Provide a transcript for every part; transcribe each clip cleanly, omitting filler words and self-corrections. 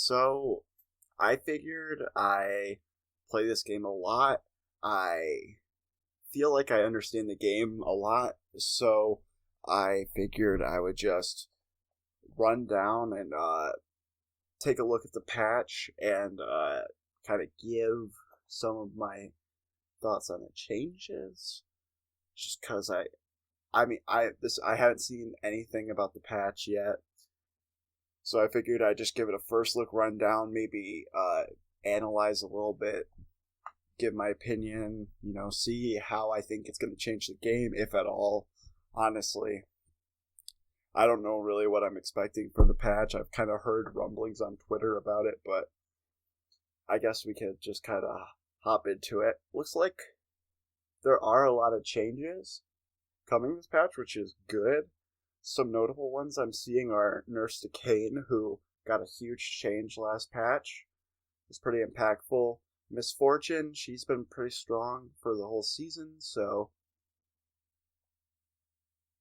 So, I figured I play this game a lot. I feel like I understand the game a lot, so I figured I would just run down and take a look at the patch and kind of give some of my thoughts on the changes. Just because I haven't seen anything about the patch yet, so I figured I'd just give it a first look rundown, maybe analyze a little bit, give my opinion, see how I think it's going to change the game, if at all. Honestly, I don't know really what I'm expecting for the patch. I've kind of heard rumblings on Twitter about it, but I guess we could just kind of hop into it. Looks like there are a lot of changes coming this patch, which is good. Some notable ones I'm seeing are Nurse Decane, who got a huge change last patch. It's pretty impactful. Misfortune, she's been pretty strong for the whole season, so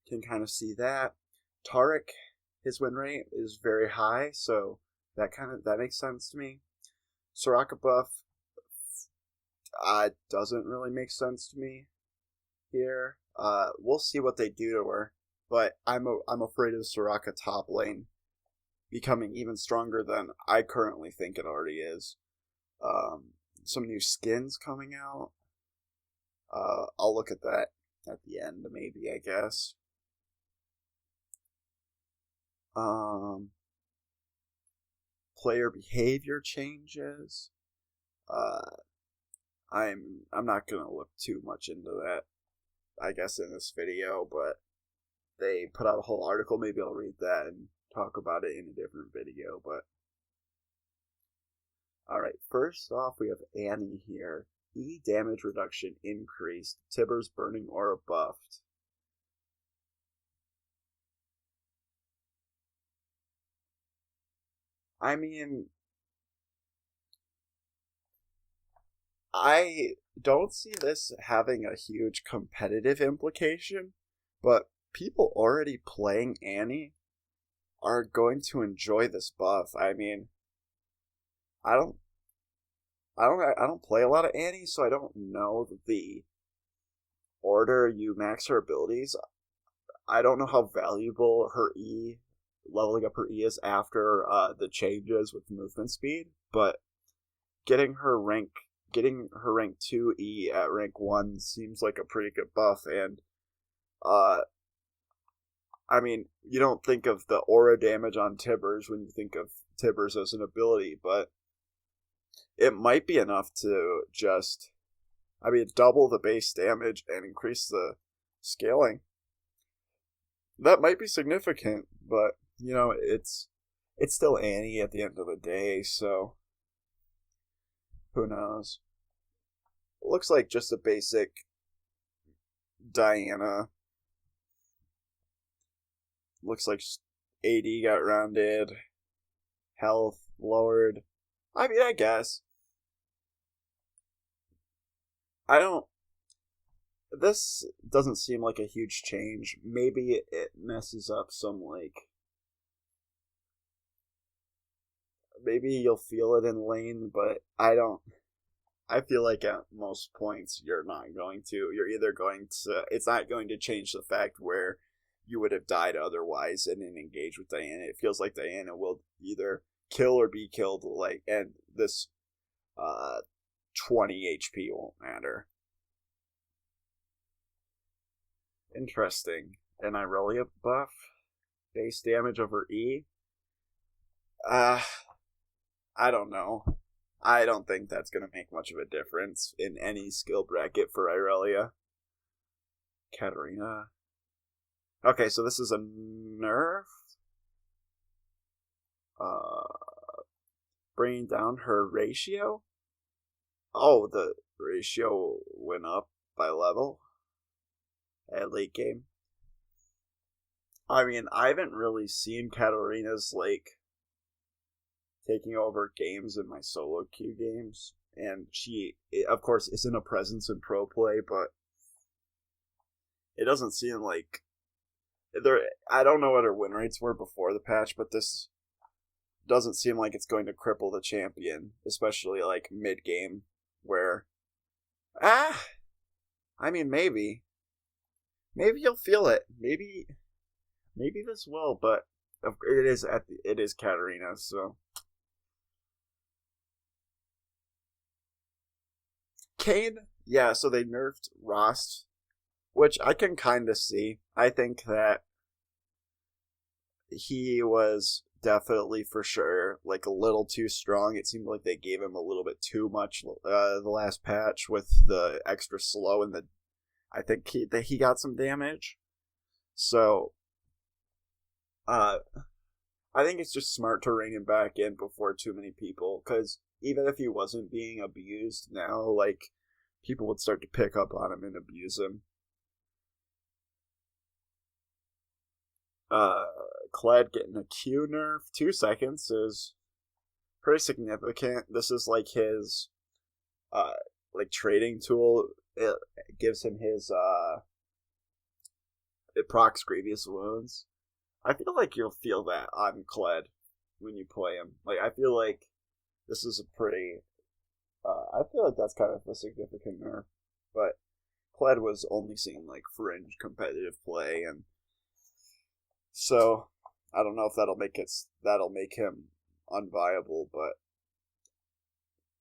can kind of see that. Tarek, his win rate is very high, so that makes sense to me. Soraka buff doesn't really make sense to me here. We'll see what they do to her, but I'm afraid of Soraka top lane becoming even stronger than I currently think it already is. Some new skins coming out. I'll look at that at the end, maybe, I guess. Player behavior changes. I'm not gonna look too much into that, I guess, in this video, but they put out a whole article. Maybe I'll read that and talk about it in a different video, but alright, first off we have Annie here. E damage reduction increased. Tibbers burning aura buffed. I mean, I don't see this having a huge competitive implication, but people already playing Annie are going to enjoy this buff. I mean, I don't play a lot of Annie, so I don't know the order you max her abilities. I don't know how valuable leveling up her E is after the changes with movement speed, but getting her rank 2 E at rank 1 seems like a pretty good buff, and I mean, you don't think of the aura damage on Tibbers when you think of Tibbers as an ability, but it might be enough to just, double the base damage and increase the scaling. That might be significant, but, it's still Annie at the end of the day, so who knows? Looks like just a basic Diana. Looks like AD got rounded. Health lowered. I guess. This doesn't seem like a huge change. Maybe it messes up some, maybe you'll feel it in lane, but I don't. I feel like at most points you're not going to. You're either going to. It's not going to change the fact where you would have died otherwise and then engage with Diana. It feels like Diana will either kill or be killed, and this 20 HP won't matter. Interesting. An Irelia buff? Base damage over E? I don't know. I don't think that's going to make much of a difference in any skill bracket for Irelia. Katarina. Okay, so this is a nerf. Bringing down her ratio? Oh, the ratio went up by level at late game. I haven't really seen Katarina's, taking over games in my solo queue games. And she, of course, isn't a presence in pro play, but it doesn't seem like... I don't know what her win rates were before the patch, but this doesn't seem like it's going to cripple the champion, especially like mid game, where I mean maybe you'll feel it. Maybe this will, but it is Katarina, so Kane. Yeah, so they nerfed Rost, which I can kind of see. I think that he was definitely for sure like a little too strong. It seemed like they gave him a little bit too much the last patch with the extra slow and the I think he got some damage. So I think it's just smart to rein him back in before too many people, because even if he wasn't being abused now, like people would start to pick up on him and abuse him. Kled getting a Q nerf 2 seconds is pretty significant. This is like his like trading tool. It gives him his it procs grievous wounds. I feel like you'll feel that on Kled when you play him. Like I feel like this is a pretty I feel like that's kind of a significant nerf. But Kled was only seeing like fringe competitive play, and so I don't know if that'll make him unviable, but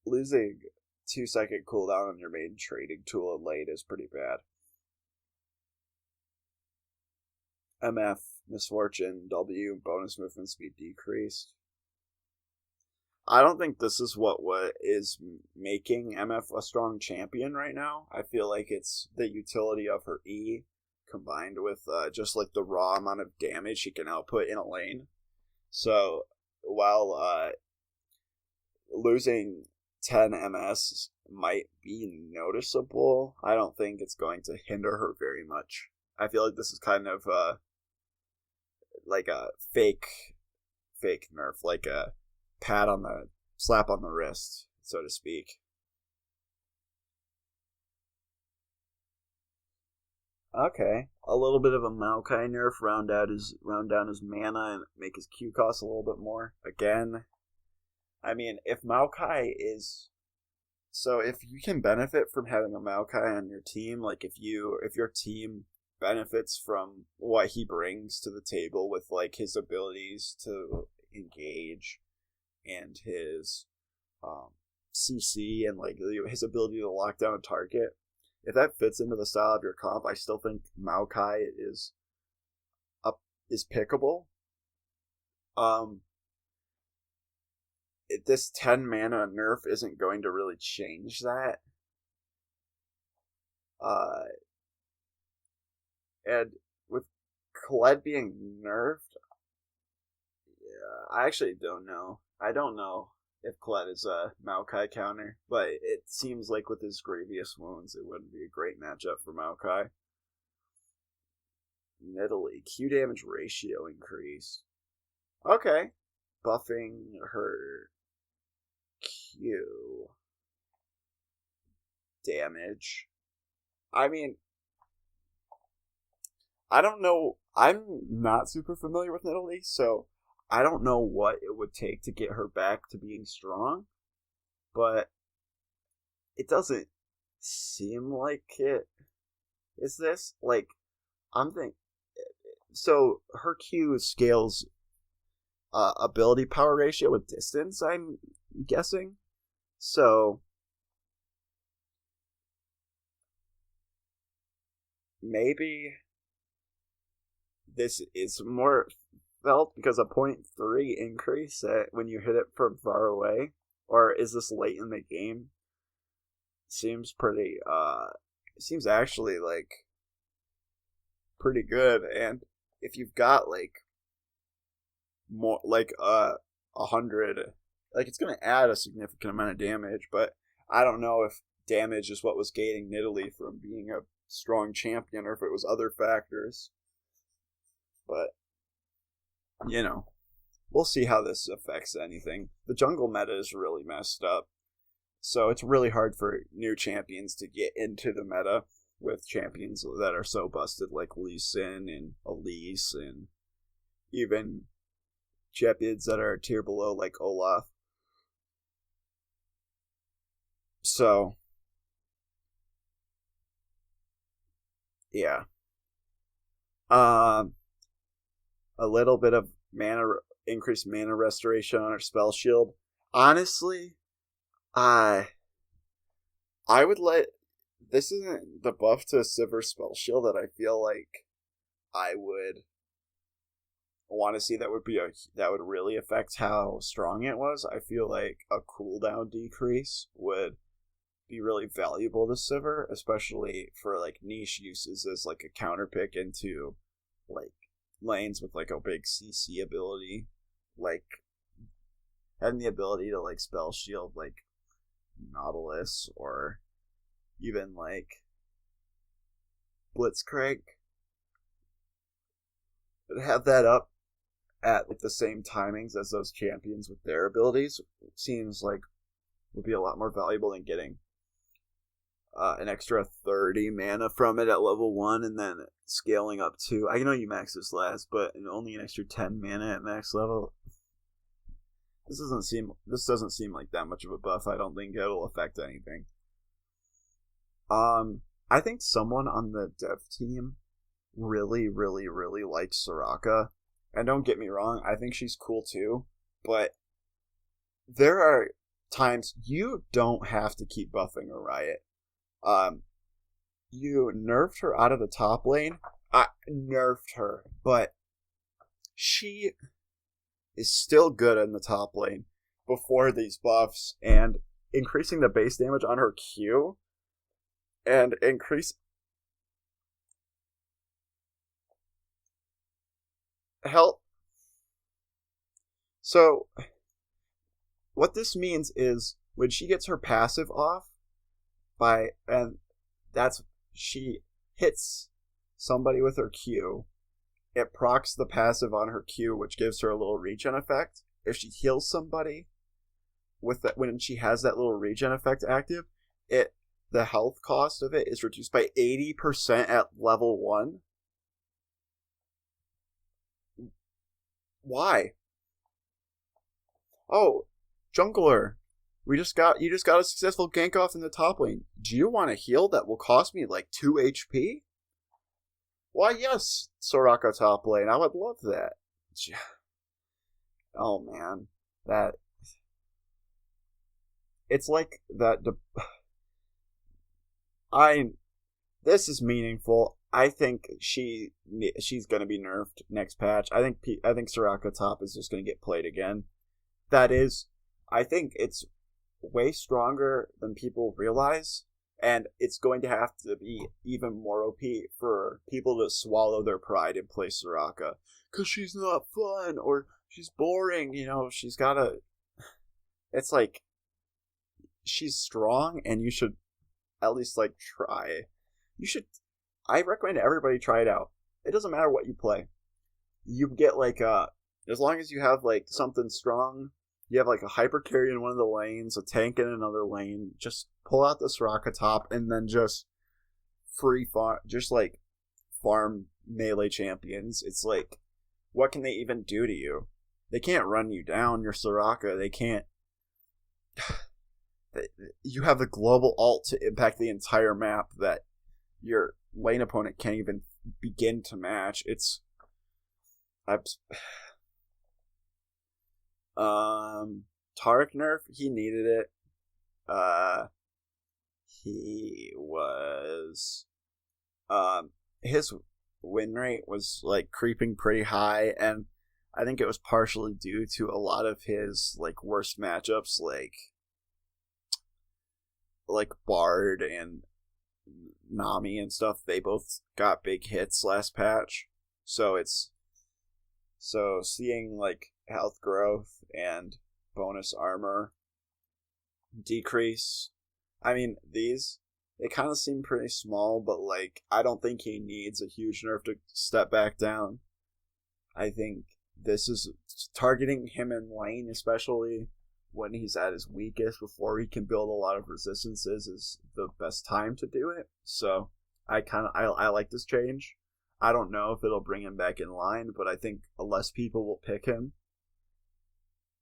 losing 2-second cooldown on your main trading tool in late is pretty bad. MF, Misfortune, W, bonus movement speed decreased. I don't think this is what is making MF a strong champion right now. I feel like it's the utility of her E combined with just like the raw amount of damage she can output in a lane. So while losing 10 MS might be noticeable, I don't think it's going to hinder her very much. I feel like this is kind of like a fake nerf, like a slap on the wrist, so to speak. Okay, a little bit of a Maokai nerf, round down his mana and make his Q cost a little bit more. Again, I mean, if Maokai is so, if you can benefit from having a Maokai on your team, like if your team benefits from what he brings to the table with like his abilities to engage and his CC and like his ability to lock down a target, if that fits into the style of your comp, I still think Maokai is pickable. This 10 mana nerf isn't going to really change that. And with Kled being nerfed, yeah, I actually don't know. I don't know if Kled is a Maokai counter, but it seems like with his grievous wounds, it wouldn't be a great matchup for Maokai. Nidalee, Q damage ratio increased. Okay. Buffing her Q damage. I mean, I don't know. I'm not super familiar with Nidalee, so I don't know what it would take to get her back to being strong, but it doesn't seem like it is this. Like, I'm thinking, so her Q scales ability power ratio with distance, I'm guessing. So maybe this is more felt because a 0.3 increase when you hit it from far away, or is this late in the game? Seems pretty seems actually like pretty good. And if you've got like more like 100, like it's gonna add a significant amount of damage, but I don't know if damage is what was gating Nidalee from being a strong champion or if it was other factors. But you know, we'll see how this affects anything. The jungle meta is really messed up, so it's really hard for new champions to get into the meta with champions that are so busted like Lee Sin and Elise and even champions that are a tier below, like Olaf. So, yeah. Um, a little bit of increased mana restoration on her spell shield. Honestly, I would let. This isn't the buff to Sivir spell shield that I feel like I would want to see. That would really affect how strong it was. I feel like a cooldown decrease would be really valuable to Sivir, especially for like niche uses as like a counter pick into like lanes with like a big CC ability, like having the ability to like spell shield like Nautilus or even like Blitzcrank. Have that up at like the same timings as those champions with their abilities seems like would be a lot more valuable than getting an extra 30 mana from it at level 1 and then scaling up to, I know you max this last, but only an extra 10 mana at max level. This doesn't seem like that much of a buff. I don't think it'll affect anything. I think someone on the dev team really, really, really likes Soraka. And don't get me wrong, I think she's cool too, but there are times you don't have to keep buffing a Riot. You nerfed her out of the top lane. I nerfed her, but she is still good in the top lane before these buffs, and increasing the base damage on her Q and increase health. So what this means is when she gets her passive off, she hits somebody with her Q, it procs the passive on her Q, which gives her a little regen effect. If she heals somebody with that, when she has that little regen effect active, the health cost of it is reduced by 80% at level 1. Why? Oh, jungler. You just got a successful gank off in the top lane. Do you want a heal that will cost me like 2 HP? Why, yes, Soraka top lane. I would love that. Oh man, it's like that. This is meaningful. I think she's gonna be nerfed next patch. I think Soraka top is just gonna get played again. That is, I think it's way stronger than people realize, and it's going to have to be even more OP for people to swallow their pride and play Soraka. Because she's not fun, or she's boring, she's gotta... It's like, she's strong, and you should at least, like, try. I recommend everybody try it out. It doesn't matter what you play. You get, like, as long as you have, like, something strong, you have like a hyper carry in one of the lanes, a tank in another lane. Just pull out the Soraka top and then just farm melee champions. It's like, what can they even do to you? They can't run you down. You're Soraka. They can't. You have the global ult to impact the entire map that your lane opponent can't even begin to match. Taric nerf, he needed it. He was his win rate was like creeping pretty high, and I think it was partially due to a lot of his like worst matchups, like Bard and Nami and stuff. They both got big hits last patch, so seeing like health growth and bonus armor decrease. I mean, they kind of seem pretty small, but like I don't think he needs a huge nerf to step back down. I think this is targeting him in lane, especially when he's at his weakest before he can build a lot of resistances, is the best time to do it. So I like this change. I don't know if it'll bring him back in line, but I think less people will pick him.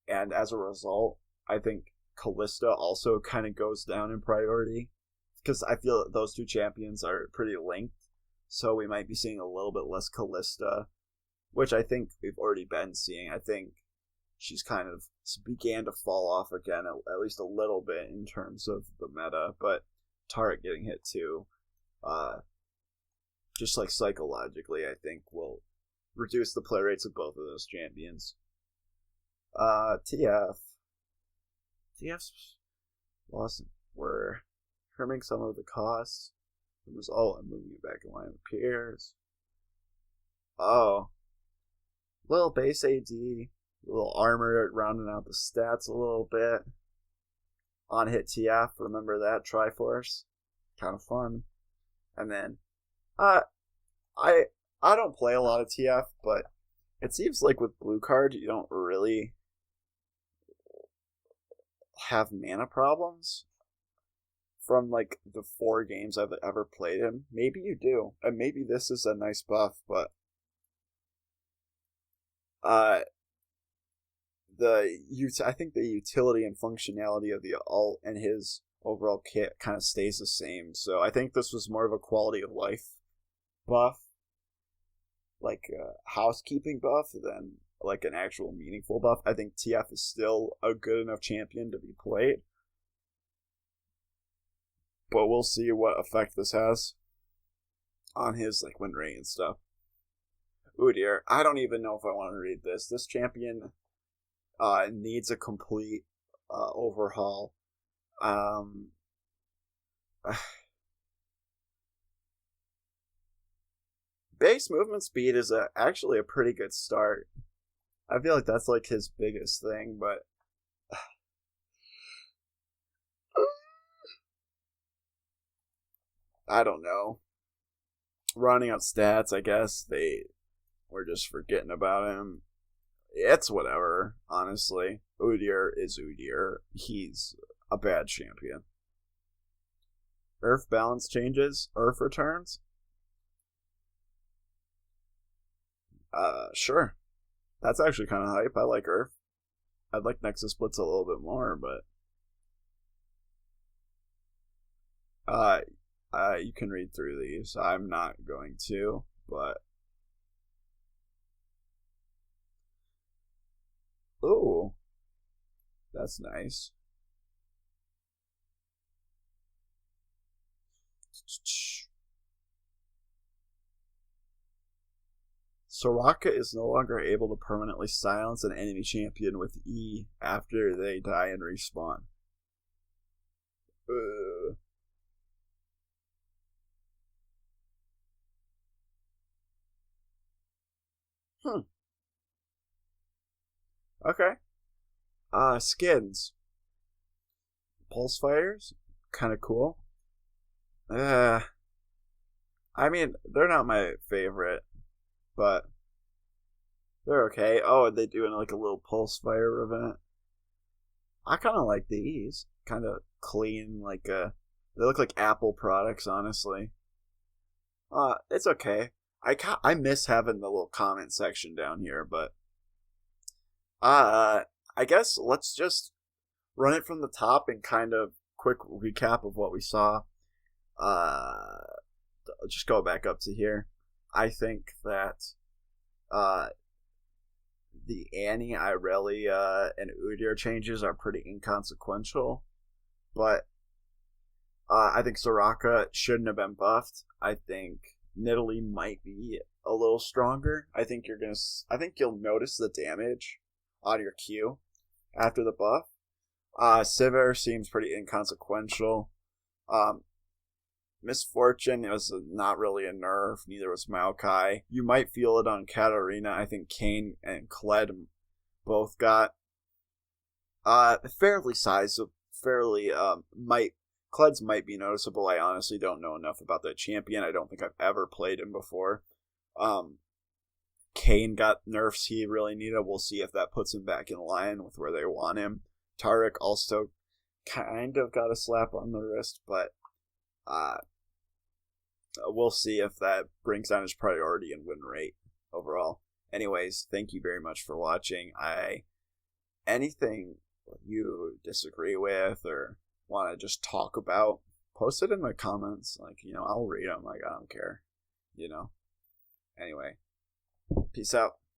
and as a result, I think Callista also kind of goes down in priority because I feel that those two champions are pretty linked. So we might be seeing a little bit less Callista, which I think we've already been seeing. I think she's kind of began to fall off again, at least a little bit in terms of the meta. But Taric getting hit too, just like psychologically, I think will reduce the play rates of both of those champions. TF's lost. We're trimming some of the costs. It was I'm moving it back in line with peers. Oh, little base AD, little armor rounding out the stats a little bit. On hit TF, remember that Triforce, kind of fun. And then, I don't play a lot of TF, but it seems like with blue card you don't really have mana problems from like the 4 games I've ever played him. Maybe you do, and maybe this is a nice buff, but I think the utility and functionality of the ult and his overall kit kind of stays the same. So I think this was more of a quality of life buff, like a housekeeping buff, than like an actual meaningful buff. I think TF is still a good enough champion to be played, but we'll see what effect this has on his like win rate and stuff. Ooh dear, I don't even know if I want to read this. This champion needs a complete overhaul. Base movement speed is actually a pretty good start. I feel like that's like his biggest thing, but I don't know. Running out stats, I guess they were just forgetting about him. It's whatever, honestly. Udyr is Udyr. He's a bad champion. Earth balance changes. Earth returns. Sure. That's actually kind of hype. I like Earth. I'd like Nexus Splits a little bit more, but you can read through these. I'm not going to, but ooh, that's nice. Soraka is no longer able to permanently silence an enemy champion with E after they die and respawn. Okay. Skins. Pulse fires? Kind of cool. I mean, they're not my favorite, but they're okay. Oh, are they doing like a little pulse fire event? I kind of like these. Kind of clean, like they look like Apple products, honestly. It's okay. I miss having the little comment section down here, but I guess let's just run it from the top and kind of quick recap of what we saw. Just go back up to here. I think that the Annie, Irelia, and Udyr changes are pretty inconsequential, but I think Soraka shouldn't have been buffed. I think Nidalee might be a little stronger. I think you'll notice the damage on your Q after the buff. Sivir seems pretty inconsequential. Misfortune was not really a nerf, neither was Maokai. You might feel it on Katarina. I think Kayn and Kled both got fairly sizable, Kled's might be noticeable. I honestly don't know enough about that champion. I don't think I've ever played him before. Kayn got nerfs he really needed. We'll see if that puts him back in line with where they want him. Taric also kind of got a slap on the wrist, but we'll see if that brings down his priority and win rate overall. Anyways, thank you very much for watching. I anything you disagree with or want to just talk about, post it in the comments. Like, I'll read them. Like, I don't care. Anyway, peace out.